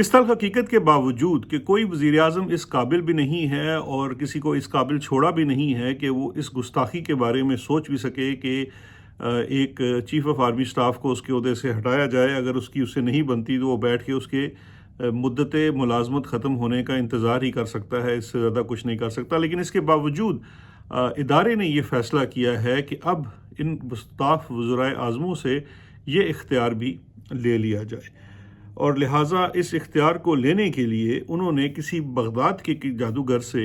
اس تلخ حقیقت کے باوجود کہ کوئی وزیر اعظم اس قابل بھی نہیں ہے اور کسی کو اس قابل چھوڑا بھی نہیں ہے کہ وہ اس گستاخی کے بارے میں سوچ بھی سکے کہ ایک چیف آف آرمی سٹاف کو اس کے عہدے سے ہٹایا جائے، اگر اس کی اس سے نہیں بنتی تو وہ بیٹھ کے اس کے مدت ملازمت ختم ہونے کا انتظار ہی کر سکتا ہے، اس سے زیادہ کچھ نہیں کر سکتا۔ لیکن اس کے باوجود ادارے نے یہ فیصلہ کیا ہے کہ اب ان گستاخ وزرائے اعظموں سے یہ اختیار بھی لے لیا جائے، اور لہٰذا اس اختیار کو لینے کے لیے انہوں نے کسی بغداد کے جادوگر سے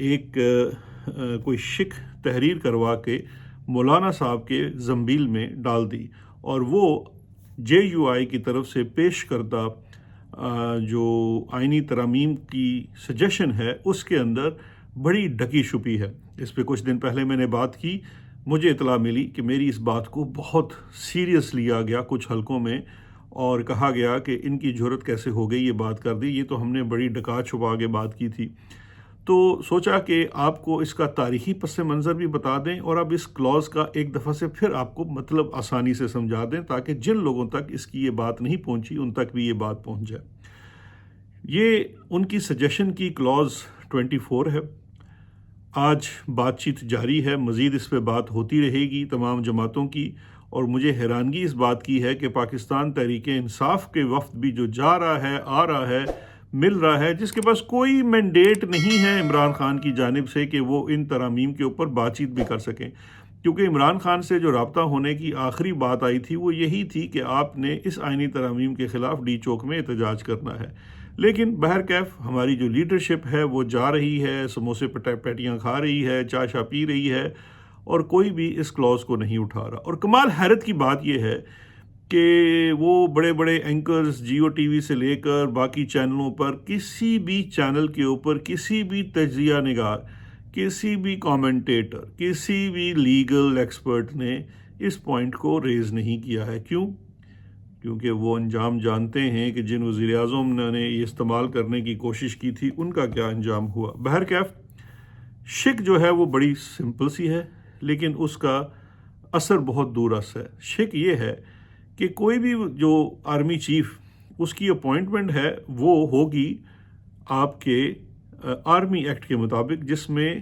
ایک کوئی شک تحریر کروا کے مولانا صاحب کے زنبیل میں ڈال دی، اور وہ JUI کی طرف سے پیش کردہ جو آئینی ترامیم کی سجیشن ہے اس کے اندر بڑی ڈھکی چھپی ہے۔ اس پہ کچھ دن پہلے میں نے بات کی، مجھے اطلاع ملی کہ میری اس بات کو بہت سیریس لیا گیا کچھ حلقوں میں، اور کہا گیا کہ ان کی جرت کیسے ہو گئی یہ بات کر دی، یہ تو ہم نے بڑی ڈکا چھپا کے بات کی تھی۔ تو سوچا کہ آپ کو اس کا تاریخی پس منظر بھی بتا دیں، اور اب اس کلاز کا ایک دفعہ سے پھر آپ کو مطلب آسانی سے سمجھا دیں، تاکہ جن لوگوں تک اس کی یہ بات نہیں پہنچی ان تک بھی یہ بات پہنچ جائے۔ یہ ان کی سجیشن کی کلاز 24 ہے۔ آج بات چیت جاری ہے، مزید اس پہ بات ہوتی رہے گی تمام جماعتوں کی، اور مجھے حیرانگی اس بات کی ہے کہ پاکستان تحریک انصاف کے وفد بھی جو جا رہا ہے، آ رہا ہے، مل رہا ہے، جس کے پاس کوئی مینڈیٹ نہیں ہے عمران خان کی جانب سے کہ وہ ان ترامیم کے اوپر بات چیت بھی کر سکیں، کیونکہ عمران خان سے جو رابطہ ہونے کی آخری بات آئی تھی وہ یہی تھی کہ آپ نے اس آئینی ترامیم کے خلاف ڈی چوک میں احتجاج کرنا ہے۔ لیکن بہرکیف ہماری جو لیڈرشپ ہے وہ جا رہی ہے، سموسے پیٹیاں کھا رہی ہے، چائے شاہ پی رہی ہے، اور کوئی بھی اس کلاز کو نہیں اٹھا رہا۔ اور کمال حیرت کی بات یہ ہے کہ وہ بڑے بڑے اینکرز جیو ٹی وی سے لے کر باقی چینلوں پر کسی بھی چینل کے اوپر کسی بھی تجزیہ نگار، کسی بھی کامنٹیٹر، کسی بھی لیگل ایکسپرٹ نے اس پوائنٹ کو ریز نہیں کیا ہے۔ کیوں؟ کیونکہ وہ انجام جانتے ہیں کہ جن وزیر اعظم نے یہ استعمال کرنے کی کوشش کی تھی ان کا کیا انجام ہوا۔ بہرکیف شک جو ہے وہ بڑی سمپل سی ہے، لیکن اس کا اثر بہت دور رس ہے۔ شک یہ ہے کہ کوئی بھی جو آرمی چیف اس کی اپوائنٹمنٹ ہے وہ ہوگی آپ کے آرمی ایکٹ کے مطابق، جس میں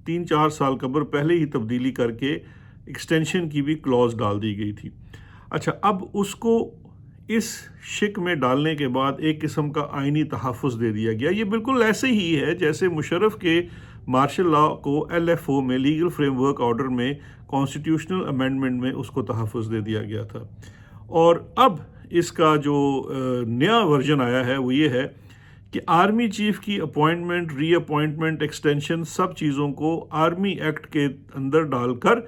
3-4 سال قبل پہلے ہی تبدیلی کر کے ایکسٹینشن کی بھی کلاز ڈال دی گئی تھی۔ اچھا، اب اس کو اس شک میں ڈالنے کے بعد ایک قسم کا آئینی تحفظ دے دیا گیا۔ یہ بالکل ایسے ہی ہے جیسے مشرف کے مارشل لا کو LFO میں لیگل فریم ورک آرڈر میں کانسٹیٹیوشنل امینڈمنٹ میں اس کو تحفظ دے دیا گیا تھا۔ اور اب اس کا جو نیا ورژن آیا ہے وہ یہ ہے کہ آرمی چیف کی اپوائنٹمنٹ، ری اپوائنٹمنٹ، ایکسٹینشن، سب چیزوں کو آرمی ایکٹ کے اندر ڈال کر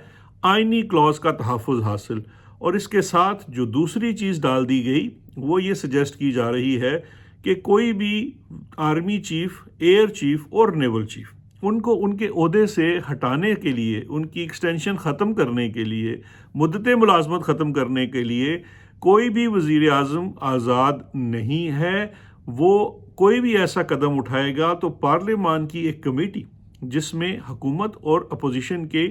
آئینی کلاز کا تحفظ حاصل۔ اور اس کے ساتھ جو دوسری چیز ڈال دی گئی وہ یہ سجیسٹ کی جا رہی ہے کہ کوئی بھی آرمی چیف، ایئر چیف اور نیول چیف، ان کو ان کے عہدے سے ہٹانے کے لیے، ان کی ایکسٹینشن ختم کرنے کے لیے، مدت ملازمت ختم کرنے کے لیے کوئی بھی وزیر اعظم آزاد نہیں ہے۔ وہ کوئی بھی ایسا قدم اٹھائے گا تو پارلیمان کی ایک کمیٹی جس میں حکومت اور اپوزیشن کے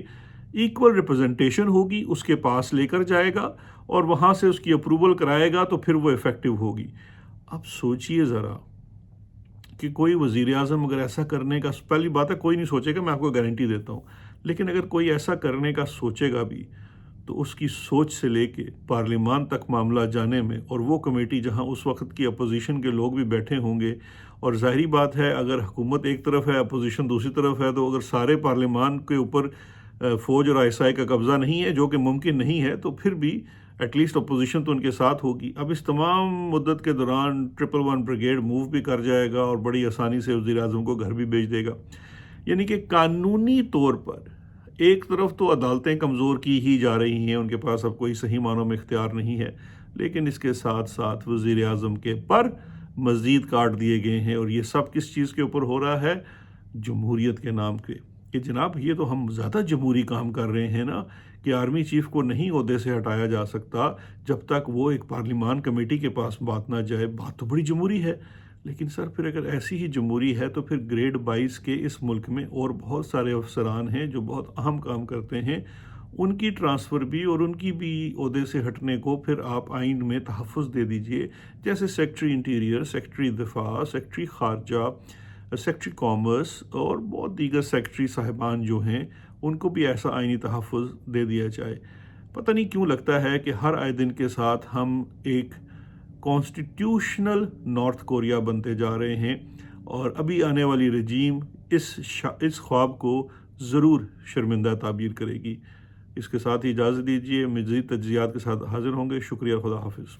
ایکول ریپرزنٹیشن ہوگی اس کے پاس لے کر جائے گا، اور وہاں سے اس کی اپروول کرائے گا تو پھر وہ ایفیکٹو ہوگی۔ اب سوچئے ذرا کہ کوئی وزیر اعظم اگر ایسا کرنے کا، پہلی بات ہے کوئی نہیں سوچے گا، میں آپ کو گارنٹی دیتا ہوں، لیکن اگر کوئی ایسا کرنے کا سوچے گا بھی تو اس کی سوچ سے لے کے پارلیمان تک معاملہ جانے میں، اور وہ کمیٹی جہاں اس وقت کی اپوزیشن کے لوگ بھی بیٹھے ہوں گے، اور ظاہری بات ہے اگر حکومت ایک طرف ہے، اپوزیشن دوسری طرف ہے، تو اگر سارے پارلیمان کے اوپر فوج اور ISI کا قبضہ نہیں ہے، جو کہ ممکن نہیں ہے، تو پھر بھی ایٹ لیسٹ اپوزیشن تو ان کے ساتھ ہوگی۔ اب اس تمام مدت کے دوران 111 بریگیڈ موو بھی کر جائے گا اور بڑی آسانی سے وزیر اعظم کو گھر بھی بھیج دے گا۔ یعنی کہ قانونی طور پر ایک طرف تو عدالتیں کمزور کی ہی جا رہی ہیں، ان کے پاس اب کوئی صحیح معنوں میں اختیار نہیں ہے، لیکن اس کے ساتھ ساتھ وزیر اعظم کے پر مزید کاٹ دیے گئے ہیں، اور یہ سب کس چیز کے اوپر ہو رہا ہے؟ جمہوریت کے نام کے، کہ جناب یہ تو ہم زیادہ جمہوری کام کر رہے ہیں نا، کہ آرمی چیف کو نہیں عہدے سے ہٹایا جا سکتا جب تک وہ ایک پارلیمان کمیٹی کے پاس بات نہ جائے۔ بات تو بڑی جمہوری ہے، لیکن سر پھر اگر ایسی ہی جمہوری ہے تو پھر گریڈ 22 کے اس ملک میں اور بہت سارے افسران ہیں جو بہت اہم کام کرتے ہیں، ان کی ٹرانسفر بھی اور ان کی بھی عہدے سے ہٹنے کو پھر آپ آئین میں تحفظ دے دیجئے، جیسے سیکٹری انٹیریئر، سیکٹری دفاع، سیکٹری خارجہ، سیکٹری کامرس اور بہت دیگر سیکٹری صاحبان جو ہیں ان کو بھی ایسا آئینی تحفظ دے دیا جائے۔ پتہ نہیں کیوں لگتا ہے کہ ہر آئے دن کے ساتھ ہم ایک کانسٹیٹیوشنل نارتھ کوریا بنتے جا رہے ہیں، اور ابھی آنے والی رجیم اس خواب کو ضرور شرمندہ تعبیر کرے گی۔ اس کے ساتھ ہی اجازت دیجیے، مزید تجزیات کے ساتھ حاضر ہوں گے۔ شکریہ، خدا حافظ۔